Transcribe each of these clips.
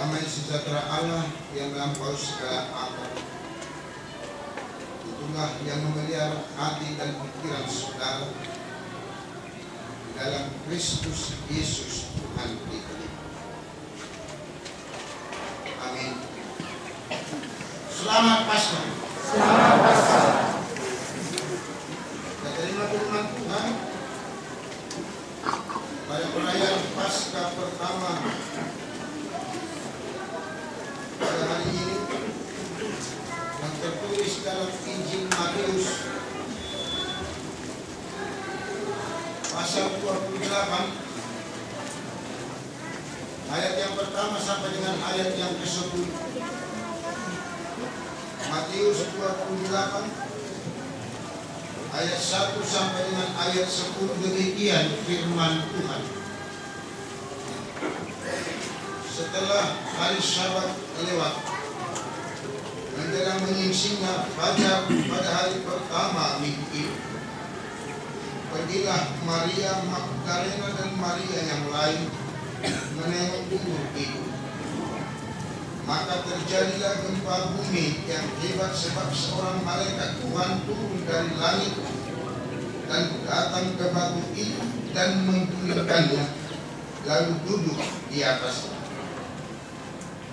Damai sejahtera Allah yang melampaui segala akal, itulah yang memelihara hati dan pikiran saudara dalam Kristus Yesus Tuhan kita. Amin. Selamat Paskah. Selamat Paskah. Kita terima firman Tuhan pada perayaan Paskah pertama pada hari ini yang tertulis dalam Injil Matius pasal 28 ayat yang pertama sampai dengan ayat yang ke-10. Matius 28 ayat 1 sampai dengan ayat 10, demikian firman Tuhan. Setelah hari Sabat lewat, menjelang menyingsingnya fajar pada hari pertama minggu itu, pergilah Maria Magdalena dan Maria yang lain menengok kubur itu. Maka terjadilah gempa bumi yang hebat, sebab seorang malaikat Tuhan turun dari langit dan datang ke batu itu dan menggulingkannya, lalu duduk di atasnya.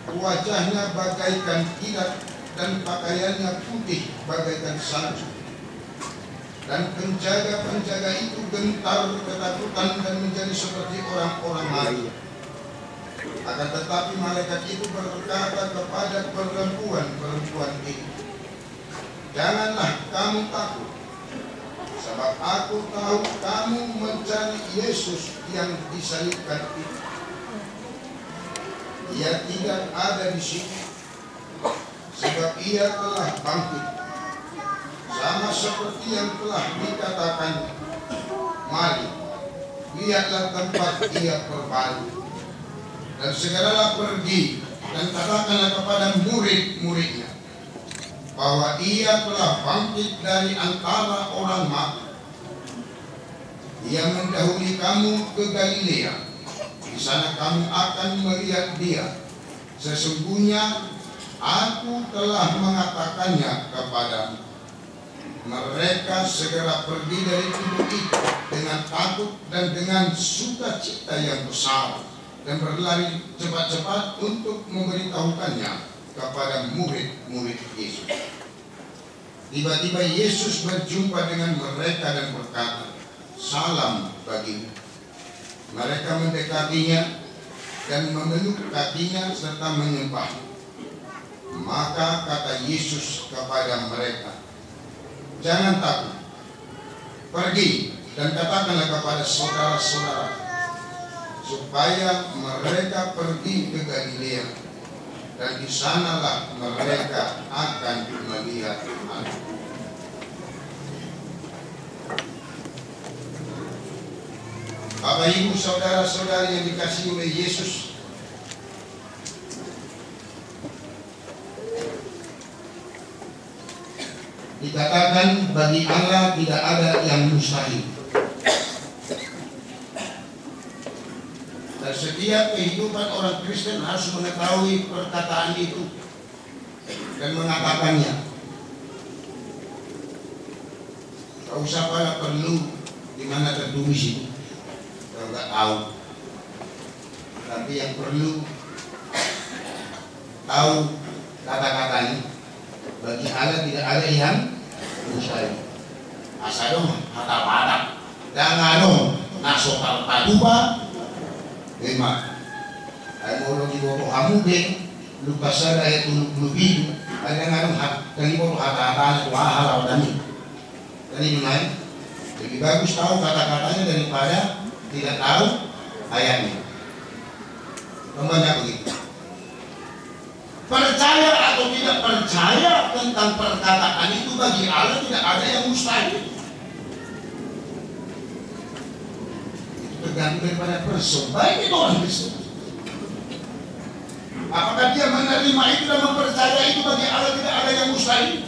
Wajahnya bagaikan kilat dan pakaiannya putih bagaikan salju. Dan penjaga-penjaga itu gentar ketakutan dan menjadi seperti orang-orang mati. Akan tetapi malaikat itu berkata kepada perempuan itu, janganlah kamu takut, sebab aku tahu kamu mencari Yesus yang disalibkan itu. Ia tidak ada di sini, sebab ia telah bangkit, sama seperti yang telah dikatakan. Mari, lihatlah tempat ia berbaring. Dan segeralah pergi dan katakanlah kepada murid-muridnya bahwa ia telah bangkit dari antara orang mati. Ia mendahului kamu ke Galilea. Di sana kamu akan melihat dia. Sesungguhnya aku telah mengatakannya kepadamu. Mereka segera pergi dari kubur itu dengan takut dan dengan sukacita yang besar, dan berlari cepat-cepat untuk memberitahukannya kepada murid-murid Yesus. Tiba-tiba Yesus berjumpa dengan mereka dan berkata, salam bagimu. Mereka mendekatinya dan memeluk kakinya serta menyembah. Maka kata Yesus kepada mereka, jangan takut, pergi dan katakanlah kepada saudara-saudara supaya mereka pergi ke Galilea, dan di sanalah mereka akan melihat aku. Bapak Ibu saudara-saudari yang dikasihi oleh Yesus, dikatakan bagi Allah tidak ada yang mustahil. Dan setiap kehidupan orang Kristen harus mengetahui perkataan itu dan mengatakannya. Tak usah pada perlu di mana tertulis itu, kalau nggak tahu. Tapi yang perlu tahu kata-katanya. Bagi Allah tidak ada yang mustahil. Asa dong hata-hata, jangan dong nasokal paduba. Lima, ay mo lang ibo to hamugin, lupasan ay tulog-lubido, ay nga nung kalibo to hata-hata na tuhahalaw dami. Ganun yun ay, lebih bagus tahu kata-katanya daripada tidak tahu ayatnya. Namanya begitu. Percaya atau tidak percaya tentang perkataan itu, bagi Allah tidak ada yang mustahil. Tergantung daripada person, baik itu orang Kristen. Apakah dia menerima itu dan mempercaya itu? Bagi Allah tidak ada yang mustahil.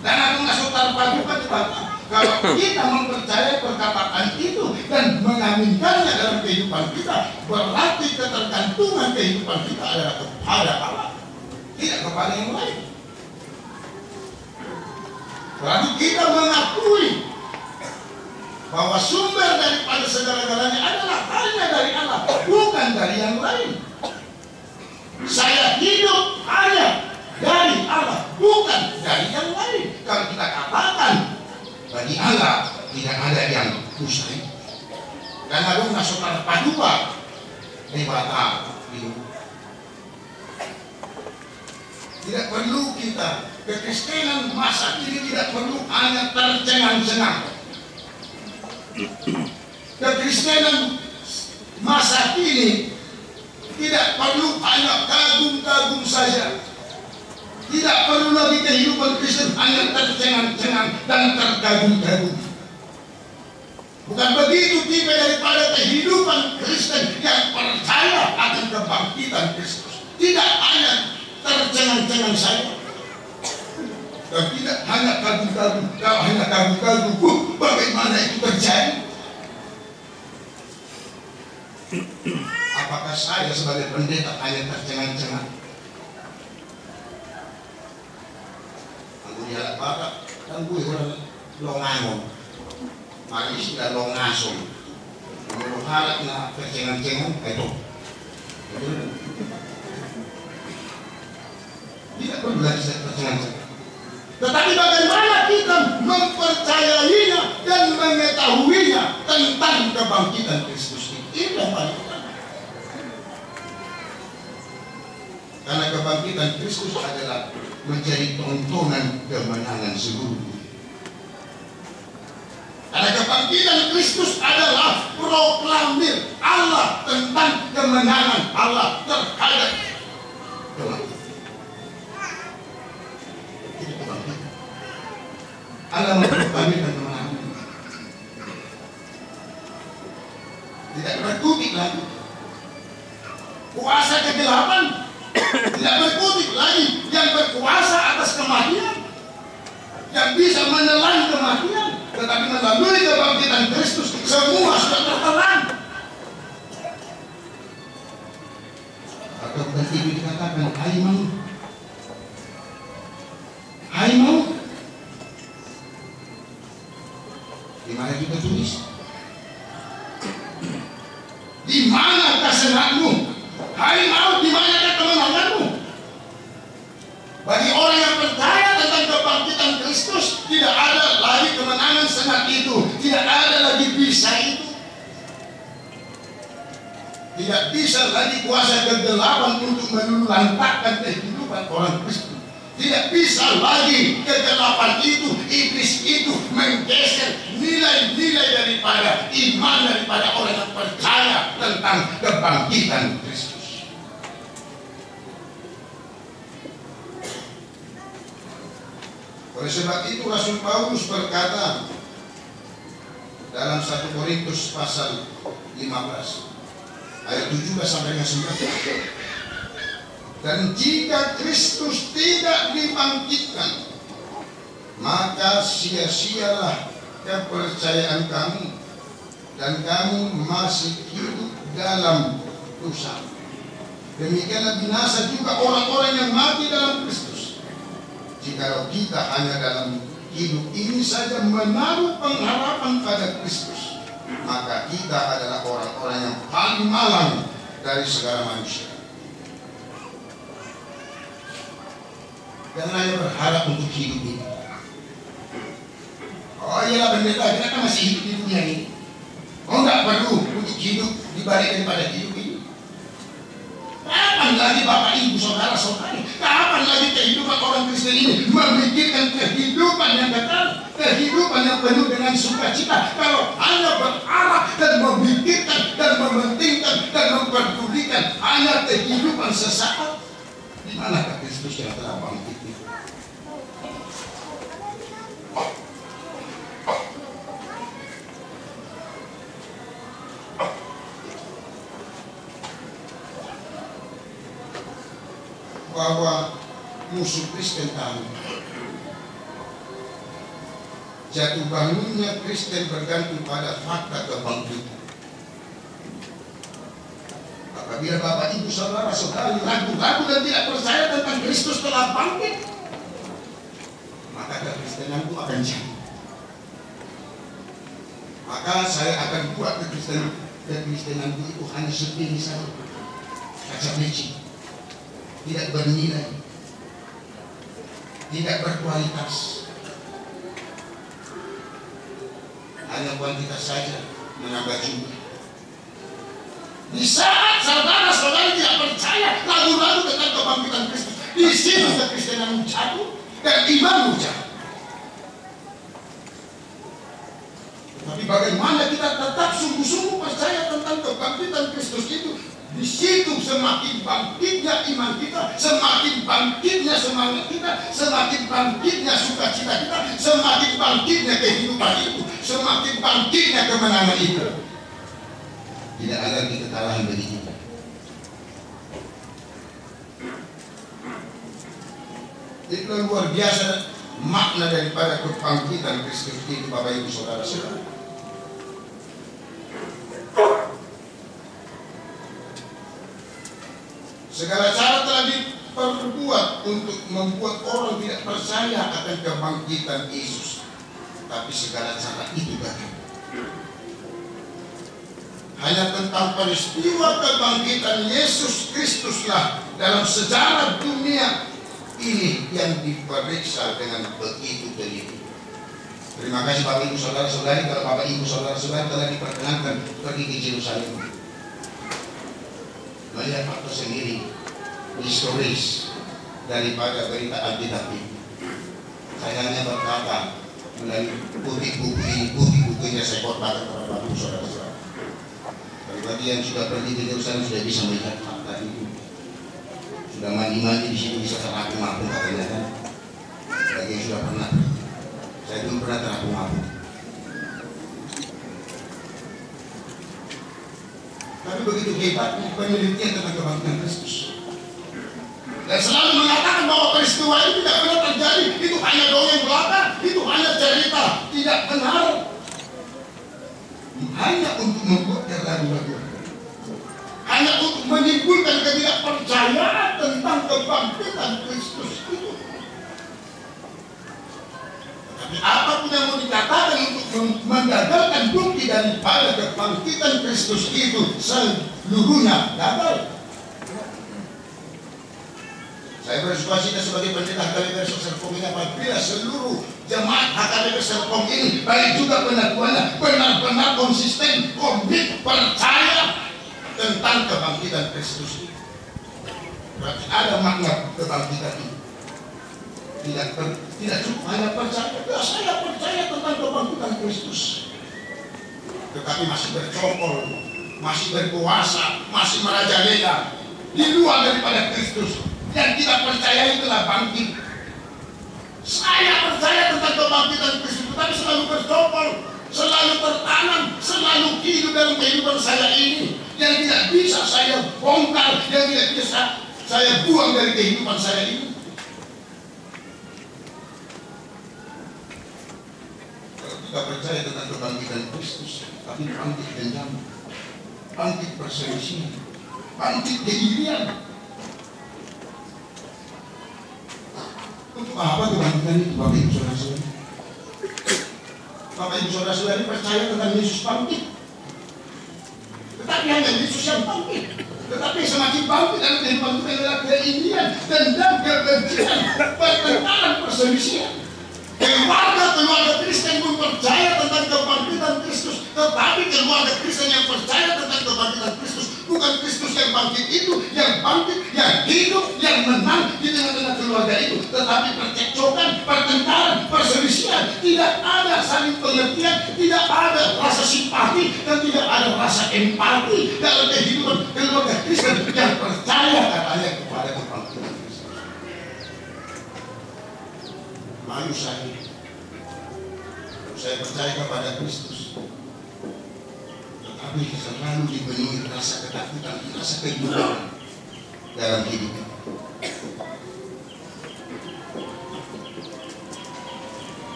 Dan aku masuk tanpa buka cepat. Kalau kita mempercayai perkataan itu dan mengaminkannya dalam kehidupan kehidupan kita, berarti ketergantungan kehidupan kita adalah kepada Allah, tidak kepada yang lain. Berarti kita mengakui bahwa sumber daripada segala-galanya adalah hanya dari Allah, bukan dari yang lain. Saya hidup hanya dari Allah, bukan dari yang lain. Kalau kita katakan bagi Allah tidak ada yang mustahil, karena dong nasukar padua di bata hidup. Tidak perlu kita, kekristenan masa kini tidak perlu hanya tercengang-cengang. Kekristenan masa kini tidak perlu hanya kagum-kagum saja. Tidak perlu lagi kehidupan Kristen hanya tercengang-cengang dan terkagum-kagum. Bukan begitu tipe daripada kehidupan Kristen yang percaya akan kebangkitan Kristus. Tidak hanya tercengang-cengang saja, dan tidak hanya kagum-kagum. Kalau hanya kagum-kagum, bagaimana itu terjadi? Apakah saya sebagai pendeta hanya tercengang-cengang? Aku lihat bapak, kan gue orang longangon, mari sudah longasong, menurut harap na tercengang-cengang itu. Tidak perlu lagi tercengang-cengang. Tetapi bagaimana kita mempercayainya dan mengetahuinya tentang kebangkitan Kristus itu yang paling utama. Karena kebangkitan Kristus adalah menjadi tontonan kemenangan seluruh dunia. Karena kebangkitan Kristus adalah proklamir Allah tentang kemenangan Allah terhadap kematian. Allah memproklamirkan kemenangan. Tidak berkutik lagi kuasa kegelapan, tidak berkutik lagi yang berkuasa atas kematian, yang bisa menelan kematian. Tetapi melalui kebangkitan Kristus semua sudah tertelan. Atau bukan itu dikatakan hai maut, hai maut, di mana kita tulis? Di mana kesenanganmu? Hai maut, di mana kemenanganmu? Bagi orang yang percaya tentang kebangkitan Kristus, tidak ada lagi kemenangan senat itu, tidak ada lagi bisa itu. Tidak bisa lagi kuasa kegelapan untuk meluluhlantakkan kehidupan orang Kristen. Tidak bisa lagi kegelapan itu, iblis itu menggeser nilai-nilai daripada iman daripada orang yang percaya tentang kebangkitan Kristus. Oleh sebab itu Rasul Paulus berkata dalam 1 Korintus pasal 15 ayat 17 sampai dengan 19. Dan jika Kristus tidak dibangkitkan, maka sia-sialah kepercayaan kamu, dan kamu masih hidup dalam dosa. Demikianlah binasa juga orang-orang yang mati dalam Kristus. Jikalau kita hanya dalam hidup ini saja menaruh pengharapan pada Kristus, maka kita adalah orang-orang yang paling malang dari segala manusia. Jangan hanya berharap untuk hidup ini. Oh iyalah pendeta, kita kan masih hidup di dunia ini. Oh enggak perlu untuk hidup dibalik daripada hidup ini. Kapan lagi Bapak Ibu Saudara-saudari, kapan lagi kehidupan orang Kristen ini memikirkan kehidupan yang kekal, kehidupan yang penuh dengan sukacita, kalau hanya berharap dan memikirkan dan mementingkan dan memperdulikan hanya kehidupan sesaat? Di manakah Kristus yang telah bangkit? Bahwa musuh Kristen tahu jatuh bangunnya Kristen bergantung pada fakta kebangkitan. Apabila Bapak Ibu Saudara-saudari ragu-ragu dan tidak percaya tentang Kristus telah bangkit, maka kekristenanku akan jatuh. Maka saya akan buat kekristenanku itu hanya segini saja, kaca beci, tidak bernilai, tidak berkualitas, hanya kuantitas saja, menambah jumlah. Di saat saudara-saudari tidak percaya, ragu-ragu tentang kebangkitan Kristus, di sini kekristenanmu jatuh dan imanmu jatuh. Tapi bagaimana kita tetap sungguh-sungguh percaya tentang kebangkitan Kristus itu? Di situ semakin bangkitnya iman kita, semakin bangkitnya semangat kita, semakin bangkitnya sukacita kita, semakin bangkitnya kehidupan itu, semakin bangkitnya kemenangan itu. Tidak ada lagi kekalahan bagi kita. Itu luar biasa makna daripada kebangkitan Kristus itu, Bapak Ibu Saudara-saudara. Segala cara telah diperbuat untuk membuat orang tidak percaya akan kebangkitan Yesus. Tapi segala cara itu gagal. Hanya tentang peristiwa kebangkitan Yesus Kristuslah dalam sejarah dunia ini yang diperiksa dengan begitu teliti. Terima kasih Bapak Ibu Saudara-saudari, kalau Bapak Ibu Saudara-saudari telah diperkenankan pergi ke Yerusalem, melihat fakta sendiri historis daripada berita Alkitab ini. Saya hanya berkata melalui buku-bukunya saya khotbahkan kepada Bapak Ibu Saudara-saudara. Bagi yang sudah pergi ke Yerusalem sudah bisa melihat fakta itu. Sudah mandi-mandi di situ bisa terapung-apung katanya kan. Bagi yang sudah pernah, saya belum pernah terapung-apung. Tapi begitu hebatnya penelitian tentang kebangkitan Kristus. Dan selalu mengatakan bahwa peristiwa itu tidak pernah terjadi, itu hanya dongeng belaka, itu hanya cerita tidak benar. Hanya untuk membuat ragu-ragu, hanya untuk menimbulkan ketidakpercayaan tentang kebangkitan Kristus itu. Tapi apapun yang mau dikatakan untuk menggagalkan bukti daripada kebangkitan Kristus itu, seluruhnya gagal. Saya bersuasita sebagai pendeta HKBP Serpong ini, apabila seluruh jemaat HKBP Serpong ini, baik juga pengakuannya, benar-benar konsisten, komit, percaya tentang kebangkitan Kristus ini. Berarti ada makna kebangkitan ini. Tidak cukup hanya percaya, ya saya percaya tentang kebangkitan Kristus, tetapi masih bercokol, masih berkuasa, masih merajalela di luar daripada Kristus. Yang tidak percaya itulah bangkit. Saya percaya tentang kebangkitan Kristus, tapi selalu bercokol, selalu tertanam, selalu hidup dalam kehidupan saya ini, yang tidak bisa saya bongkar, yang tidak bisa saya buang dari kehidupan saya ini. Kalau kita percaya tentang kebangkitan Kristus, tapi bangkit dendam, bangkit perselisihan, bangkit keirian. Untuk apa kebangkitan itu, Bapak Ibu Saudara-saudari? Bapak Ibu Saudara-saudari percaya tentang Yesus bangkit, tetapi hanya Yesus yang bangkit. Tetapi semakin bangkit dalam kehidupan kita adalah keirian, dendam, kebencian, pertengkaran, perselisihan. Keluarga Kristen pun percaya tentang kebangkitan Kristus, tetapi keluarga Kristen yang percaya tentang kebangkitan Kristus, bukan Kristus yang bangkit itu, yang bangkit, yang hidup, yang menang di tengah-tengah keluarga itu, tetapi percekcokan, pertengkaran, perselisihan, tidak ada saling pengertian, tidak ada rasa simpati, dan tidak ada rasa empati dalam kehidupan keluarga Kristen yang percaya katanya kepada kebangkitan Kristus. Malu saya percaya kepada Kristus, tetapi selalu dipenuhi rasa ketakutan, rasa kedukaan dalam hidup.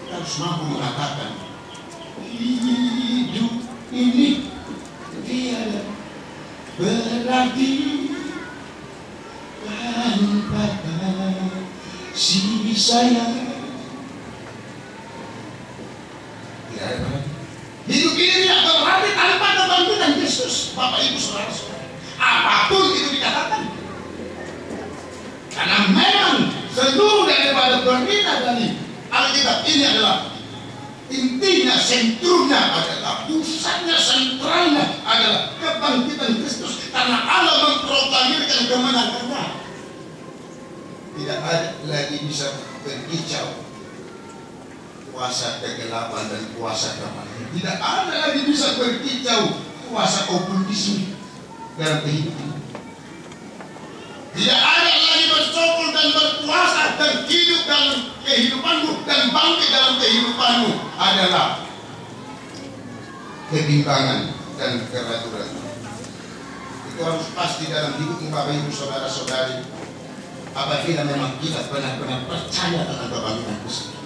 Kita harus mampu mengatakan hidup ini tiada berarti tanpa kasih sayang. Tidak ada berarti. Hidup ini tidak berarti tanpa kebangkitan Yesus. Bapak Ibu saudara-saudara, apapun itu dikatakan, karena memang seluruh daripada berita dari Alkitab ini adalah intinya, sentrumnya adalah, pusatnya, sentralnya adalah kebangkitan Kristus. Karena Allah memproklamirkan kemenangannya. Tidak ada lagi bisa berkicau kuasa kegelapan dan kuasa kematian. Tidak ada lagi bisa berkicau kuasa okultisme dalam kehidupan. Tidak ada lagi bercokol dan berkuasa dan hidup dalam kehidupanmu dan bangkit dalam kehidupanmu adalah kebimbangan dan keraguan. Itu harus pasti dalam hidupmu Bapak Ibu saudara-saudari. Apabila memang kita benar-benar percaya tentang kebangkitan Kristus.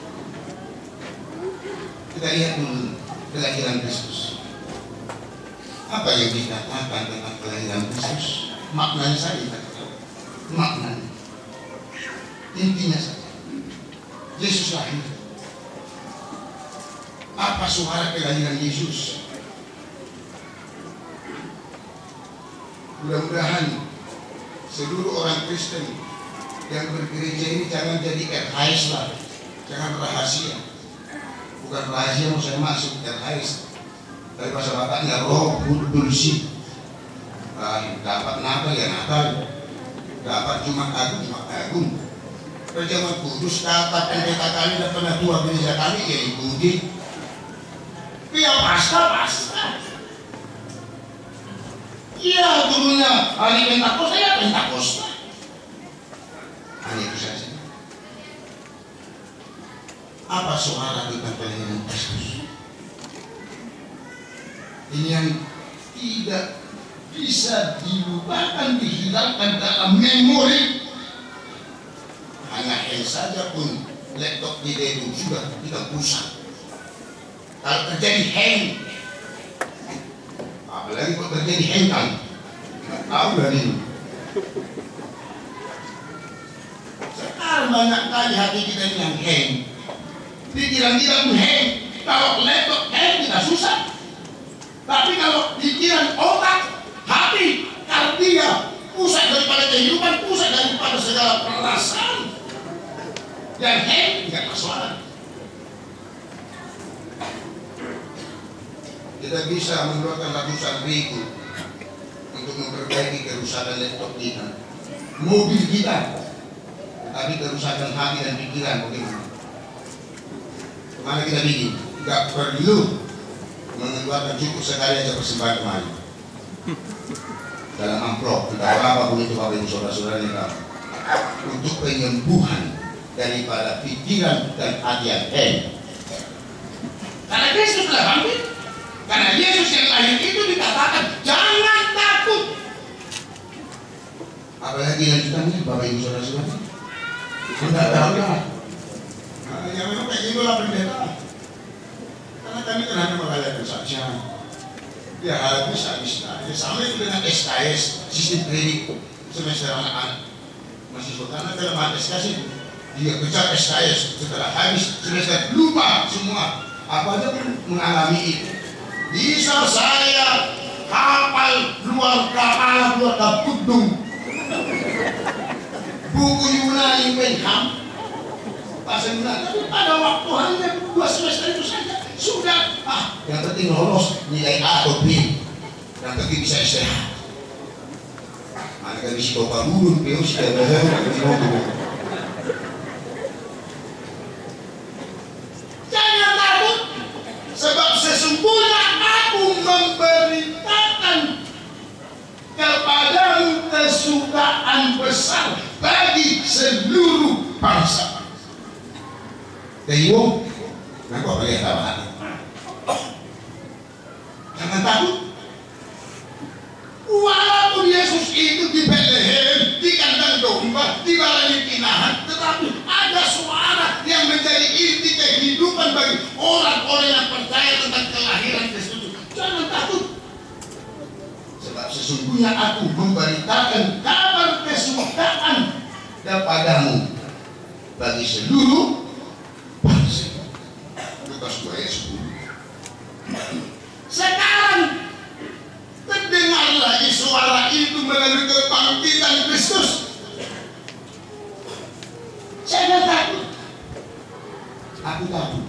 Kita lihat dulu kelahiran Kristus. Apa yang dikatakan tentang kelahiran Kristus? Maknanya saya maknanya, intinya saja, Yesus lahir. Apa suara kelahiran Yesus? Mudah-mudahan seluruh orang Kristen yang bergereja ini jangan jadi RHS lah, jangan rahasia. Bukan rahasia mau saya masuk RHS, tapi bahasa bapaknya roh kudus. Dapat Natal ya Natal, dapat Jumat Agung. Perjamuan kudus dapat pendeta kami dan penatua gereja kami ya ikuti. Iya pasca. Iya dulunya hari Pentakosta ya Pentakosta. Hanya itu saja. Apa suara tentang kelahiran Kristus? Ini yang tidak bisa dilupakan, dihilangkan dalam memori. Hanya hang saja pun laptop kita itu sudah kita pusat. Kalau terjadi hang, apalagi kalau terjadi hengkang, tahu dari ini. Sekarang banyak kali hati kita ini yang hang. Pikiran kita pun hang. Kalau laptop hang kita susah. Tapi kalau pikiran, otak, hati, kardia, pusat daripada kehidupan, pusat daripada segala perasaan yang hang, tidak masalah. Kita bisa mengeluarkan ratusan ribu untuk memperbaiki kerusakan laptop kita, mobil kita, tapi kerusakan hati dan pikiran bagaimana? Kemana kita bikin? Tidak perlu mengeluarkan, cukup sekali aja persembahan kemarin dalam amplop, entah apapun itu Bapak Ibu saudara-saudara kita, untuk penyembuhan daripada pikiran dan hati yang hang. Karena Kristus telah bangkit, karena Yesus yang lahir itu dikatakan jangan takut. Apalagi lanjutannya Bapak Ibu saudara-saudara, tidak takut. Yang memang kayak itulah pendeta. Karena kami kan hanya mengadakan saja. Ya habis aja. Sama itu dengan SKS, sistem kredit semester anak-anak mahasiswa. Karena dalam SKS itu dia kejar SKS, setelah habis semester lupa semua. Apa aja pun mengalami itu. Bisa saya hafal luar kepala, luar kapudung buku Yunani Benham bahasa Yunani, tapi pada waktu hanya 2 semester itu saja sudah. Yang penting lolos nilai A atau B, yang penting bisa istirahat. Mana kan bisa bawa burun, beliau sudah jangan takut, sebab sesungguhnya aku memberitakan kepadamu kesukaan besar bagi seluruh bangsa. Tengok, nah kok boleh tahu? Jangan takut. Walaupun Yesus itu di Bethlehem, di kandang domba, di balai pinahan, tetapi ada suara yang menjadi inti kehidupan bagi orang-orang yang percaya tentang kelahiran Kristus. Jangan takut. Sebab Sebab sesungguhnya aku memberitakan kabar kesukaan kepadamu bagi seluruh bangsa. Lukas 2 ayat 10. Sekarang terdengar lagi suara itu melalui kebangkitan Kristus. Saya takut. Aku takut.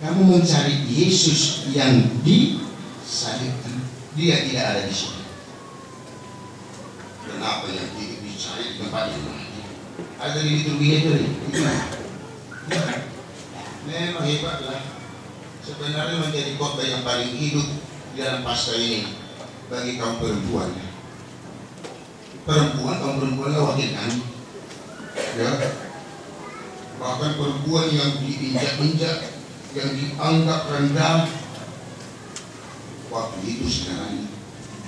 Kamu mencari Yesus yang disalibkan. Dia tidak ada di sini. Kenapa yang dicari di tempat yang lain? Ada di liturgi itu. Memang hebatlah. Sebenarnya menjadi khotbah yang paling hidup di dalam Paskah ini bagi kaum perempuan. Kaum perempuan wakilkan, ya. Bahkan perempuan yang diinjak-injak, yang dianggap rendah waktu itu sekarang.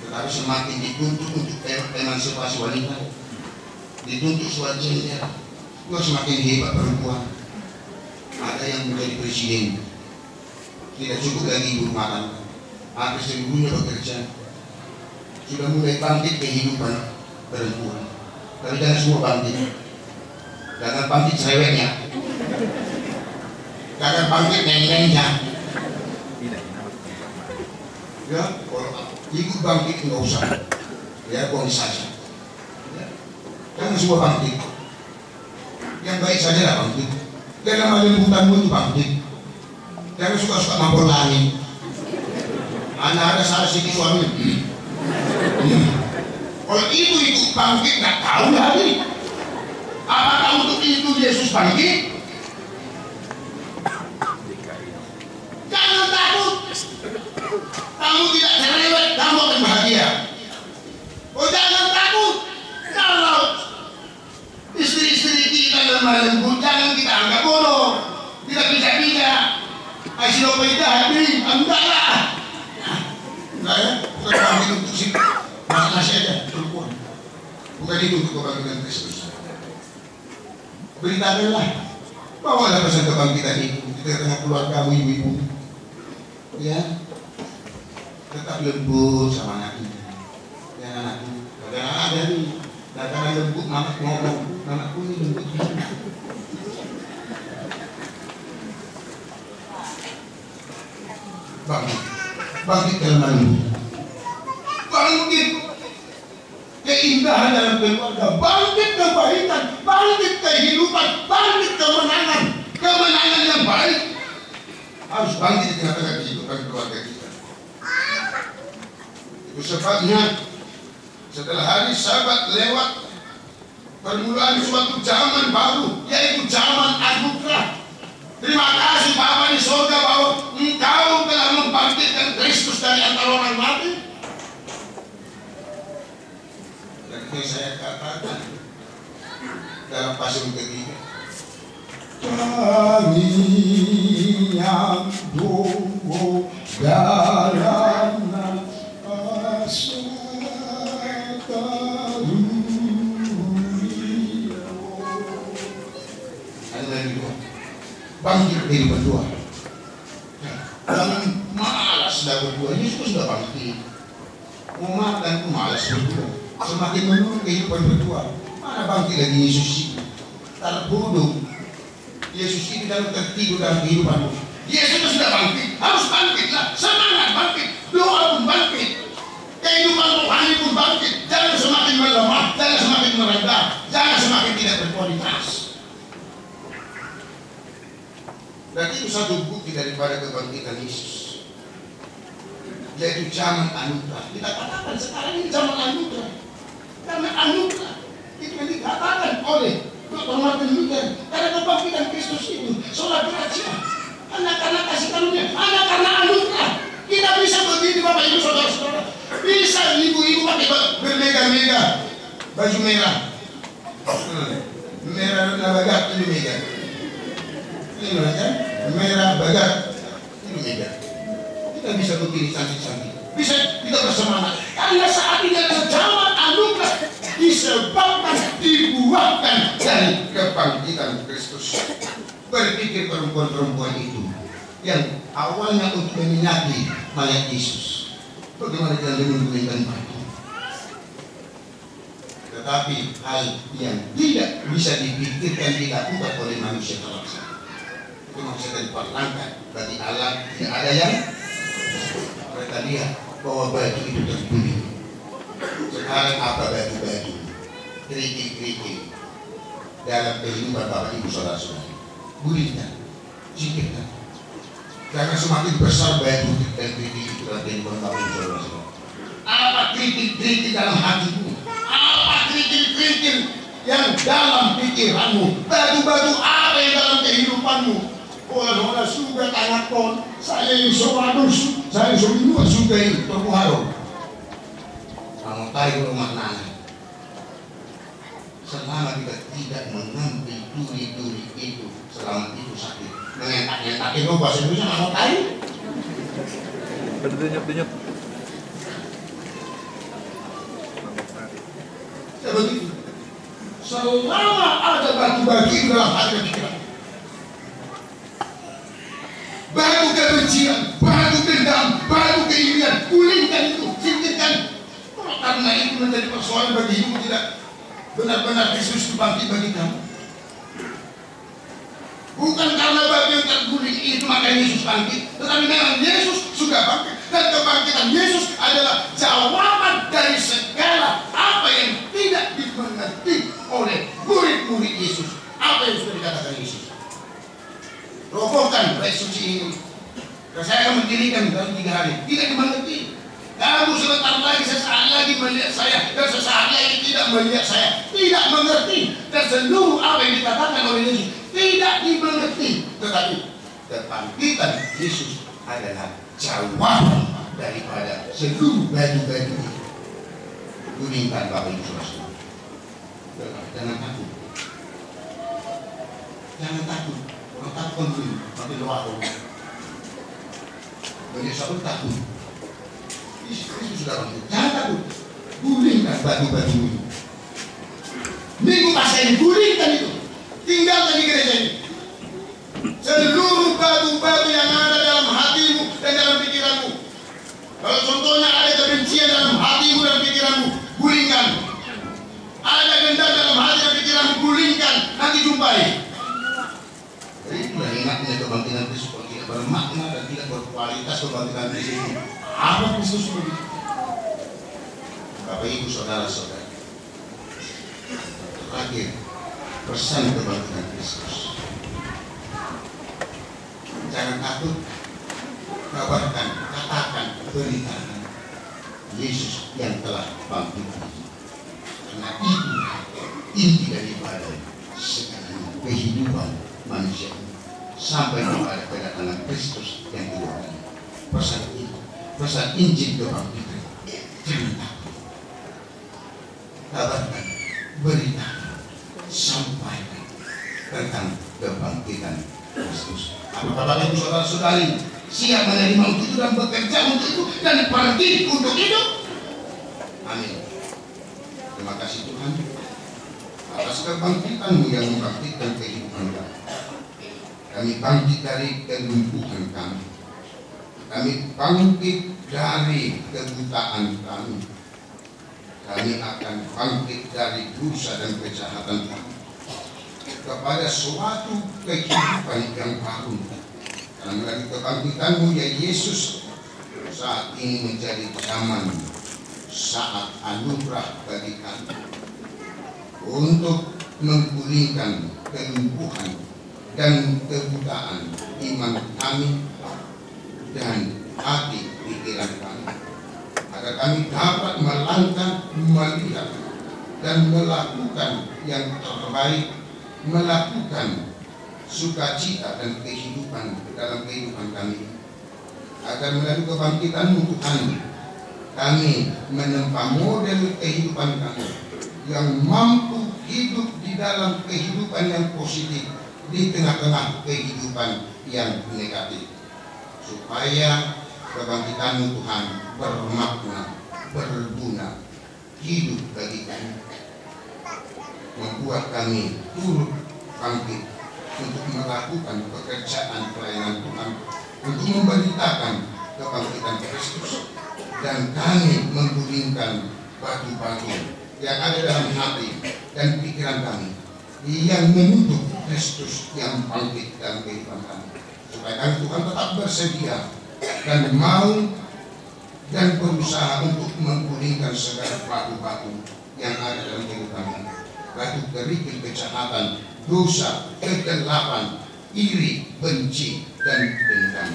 Tetapi semakin dituntut untuk emansipasi wanita, dituntut suatu gender, semakin hebat perempuan. Ada yang menjadi presiden, tidak cukup lagi ibu rumah tangga, hampir seluruhnya bekerja. Sudah mulai bangkit kehidupan perempuan. Tapi jangan semua bangkit. Jangan bangkit cerewetnya. Jangan bangkit neng-nengnya. Ya, kalau ibu bangkit nggak usah. Ya, boleh saja. Ya. Jangan semua bangkit. Yang baik saja lah bangkit. Jangan melembutanmu itu bangkit. Jangan suka-suka mampur langit. Anak ada salah sedikit suami. Kalau itu bangkit nggak tahu lagi. Apakah untuk itu Yesus bangkit? Jangan takut. Kamu tidak cerewet, kamu akan bahagia. Oh jangan takut. Kalau istri-istri kita lemah lembut, jangan kita anggap bodoh. Tidak bijak-bijak. Asyik hati, enggaklah. Enggak ya, bukan bangkit untuk sih. Nasi aja, perempuan. Bukan itu untuk kebangkitan Kristus. Beritakanlah, bawalah pesan kebangkitan itu di tengah keluargamu, ibu-ibu. Ya, tetap lembut sama anaknya. Ya anakku, kadang-kadang ada nih, kadang-kadang lembut, mama ngomong, anakku ini lembut. Bangkit dalam lembut. Bangkit keindahan dalam keluarga, bangkit kebaikan, bangkit kehidupan, bangkit kemenangan, kemenangan yang baik. Harus bangkit di tengah-tengah kehidupan keluarga kita. Itu sebabnya setelah hari Sabat lewat, permulaan suatu zaman baru, yaitu zaman anugerah. Terima kasih Bapa di surga bahwa Engkau telah membangkitkan Kristus dari antara orang mati. Dan ini saya katakan dalam pasal ketiga, kami yang tumbuh dalam asa karunia. Ada lagi dua, bangkit dari berdua. Jangan malas dah berdua. Yesus sudah bangkit. Mau makan pun malas berdua. Semakin menurun kehidupan berdua. Mana bangkit lagi Yesus ini? Tak bodoh. Yesus ini dalam tertidur dalam kehidupanmu. Yesus sudah bangkit. Harus bangkitlah. Semangat bangkit. Doa pun bangkit. Kehidupan rohani pun bangkit. Jangan semakin melemah. Jangan semakin merendah. Jangan semakin tidak berkualitas. Dan itu satu bukti daripada kebangkitan Yesus, yaitu zaman anugerah. Kita katakan sekarang ini zaman anugerah. Karena anugerah itu yang dikatakan oleh Dr. Martin Luther. Karena kebangkitan Kristus itu sola gratia, anak-anak kasih karunia, anak karena anugerah. Kita bisa begini Bapak Ibu Saudara-saudara. Bisa ibu-ibu pakai bermega-mega baju merah, merah bagat itu mega. Ini kan merah bagat itu mega. Kita bisa begini cantik-cantik. Bisa kita bersemangat. Karena saat ini adalah zaman anugerah disebabkan dibuahkan dari kebangkitan Kristus. Berpikir perempuan-perempuan itu yang awalnya untuk menyakiti mayat Yesus, Bagaimana kita menggulingkan batu? Tetapi hal yang tidak bisa dipikirkan dilakukan oleh manusia terlaksana. Itu maksudnya diperlangkan bagi Allah tidak ada yang mereka lihat bahwa batu itu terguling. Sekarang apa batu-batu? Kerikil-kerikil dalam kehidupan Bapak Ibu Saudara-saudara. Gulingkan, singkirkan. Karena semakin besar batu dan kerikil itu dalam kehidupan Bapak Ibu Saudara-saudara. Apa kerikil-kerikil dalam hatimu? Apa kerikil-kerikil yang dalam pikiranmu? Batu-batu apa yang dalam kehidupanmu? Orang-orang suka tangan kon, saya yang sowadus, saya yang suka ini terbuharo. Kamu tahu rumah nana. Selama kita tidak mengambil duri-duri itu, selama itu sakit. Mengentak-ngentakin lo bahasa Indonesia kamu tahu? Berdenyut-denyut. Begitu. Selama ada batu-batu itu dalam hati pikiran, batu kebencian, batu dendam, batu keirian, gulingkan itu, singkirkan. Karena itu menjadi persoalan bagi hidupmu tidak benar-benar Kristus bangkit bagi kamu. Bukan karena batu yang terguling itu maka Yesus bangkit, tetapi memang Yesus sudah bangkit. Dan kebangkitan Yesus adalah jawaban dari segala apa yang tidak dimengerti oleh murid-murid Yesus. Apa yang sudah dikatakan Yesus? Robohkan resusi ini. Dan saya akan mendirikan dalam 3 hari. Tidak dimengerti. Kamu sebentar lagi, sesaat lagi melihat saya, dan sesaat lagi tidak melihat saya. Tidak mengerti. Dan seluruh apa yang dikatakan oleh Yesus tidak dimengerti. Tetapi kebangkitan Yesus adalah jawaban daripada seluruh batu-batu itu. Gulingkan Bapak Ibu Saudara. Jangan takut. Jangan takut. Orang takut dulu, nanti luar. Bagi sahabat takut. Itu sudah bangkit. Jangan takut. Gulingkan batu-batu itu. Minggu pasca ini gulingkan itu. Tinggalkan di gereja ini. Seluruh batu-batu yang ada dalam hatimu dan dalam pikiranmu. Kalau contohnya ada kebencian dalam hatimu dan pikiranmu, gulingkan. Ada dendam dalam hati dan pikiranmu, gulingkan. Nanti jumpai. Jadi itulah enaknya kebangkitan Kristus kalau tidak bermakna dan tidak berkualitas kebangkitan Kristus. Apa Kristus begitu? Bapak Ibu Saudara-saudara. Terakhir, pesan kebangkitan Kristus. Jangan takut, kabarkan, katakan, beritakan Yesus yang telah bangkit. Karena itu inti daripada segala kehidupan manusia sampai kepada kedatangan Kristus yang kedua kali. Pesan itu, pesan Injil kebangkitan. Jangan takut, kabarkan, beritakan, sampaikan tentang kebangkitan Kristus. Apakah Bapak Ibu Saudara-saudari siap menerima untuk itu dan bekerja untuk itu dan pergi untuk itu? Amin. Terima kasih Tuhan atas kebangkitan-Mu yang membangkitkan kehidupan kami. Kami bangkit dari kelumpuhan kami. Kami bangkit dari kebutaan kami. Kami akan bangkit dari dosa dan kejahatan kami kepada suatu kehidupan yang baru. Karena melalui kebangkitan-Mu ya Yesus, saat ini menjadi zaman saat anugerah bagi kami untuk menggulingkan kelumpuhan dan kebutaan iman kami dan hati pikiran kami, agar kami dapat melangkah, melihat dan melakukan yang terbaik, melakukan sukacita dan kehidupan dalam kehidupan kami, agar melalui kebangkitan-Mu Tuhan kami menempa model kehidupan kami yang mampu hidup di dalam kehidupan yang positif di tengah-tengah kehidupan yang negatif, supaya kebangkitan-Mu Tuhan bermakna, berguna, hidup bagi kami, membuat kami turut bangkit untuk melakukan pekerjaan pelayanan Tuhan, untuk memberitakan kebangkitan Kristus dan kami menggulingkan batu-batu yang ada dalam hati dan pikiran kami yang menutup Kristus yang bangkit dalam kehidupan kami, supaya kami Tuhan tetap bersedia dan mau dan berusaha untuk menggulingkan segala batu-batu yang ada dalam kehidupan kami, batu kerikil kejahatan, dosa, kegelapan, iri, benci, dan dendam,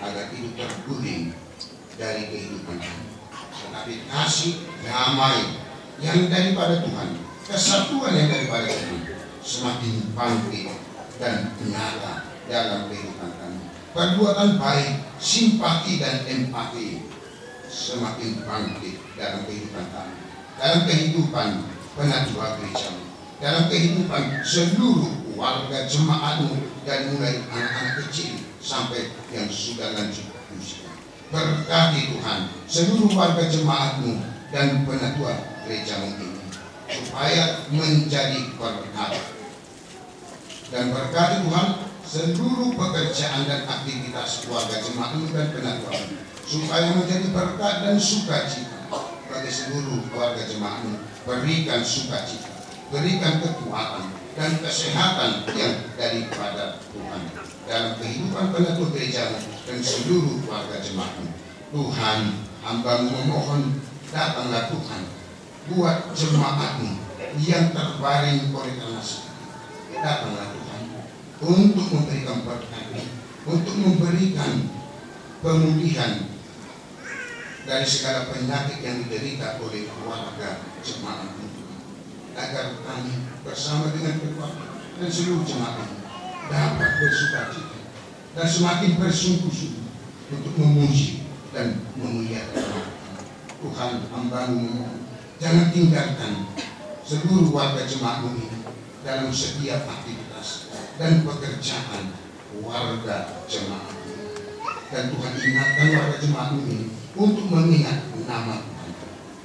agar itu terguling dari kehidupan kami. Tetapi kasih, damai yang daripada Tuhan, kesatuan yang daripada Tuhan semakin bangkit dan nyata dalam kehidupan kami. Perbuatan baik, simpati dan empati semakin bangkit dalam kehidupan kami, dalam kehidupan penatua gereja, dalam kehidupan seluruh warga jemaatmu, dari mulai anak-anak kecil sampai yang sudah lanjut usia. Berkati Tuhan seluruh warga jemaatmu dan penatua gerejamu ini, supaya menjadi berkat. Dan berkati Tuhan seluruh pekerjaan dan aktivitas keluarga jemaatmu dan penatua, supaya menjadi berkat dan sukacita bagi seluruh keluarga jemaatmu. Berikan sukacita, berikan kekuatan dan kesehatan yang daripada Tuhan dalam kehidupan penatua gerejamu dan seluruh keluarga jemaatmu. Tuhan, hamba-Mu memohon, datanglah Tuhan buat jemaatmu yang terbaring oleh tanah sakit. Datanglah Tuhan untuk memberikan berkat, untuk memberikan pemulihan dari segala penyakit yang diderita oleh keluarga jemaatmu, agar kami bersama dengan keluarga dan seluruh jemaat dapat bersukacita dan semakin bersungguh-sungguh untuk memuji dan memuliakan Tuhan. Hamba-Mu memohon, jangan tinggalkan seluruh warga jemaatmu ini dalam setiap aktivitas dan pekerjaan warga jemaat. Dan Tuhan ingatkan warga jemaatmu ini untuk mengingat nama Tuhan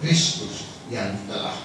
Kristus yang telah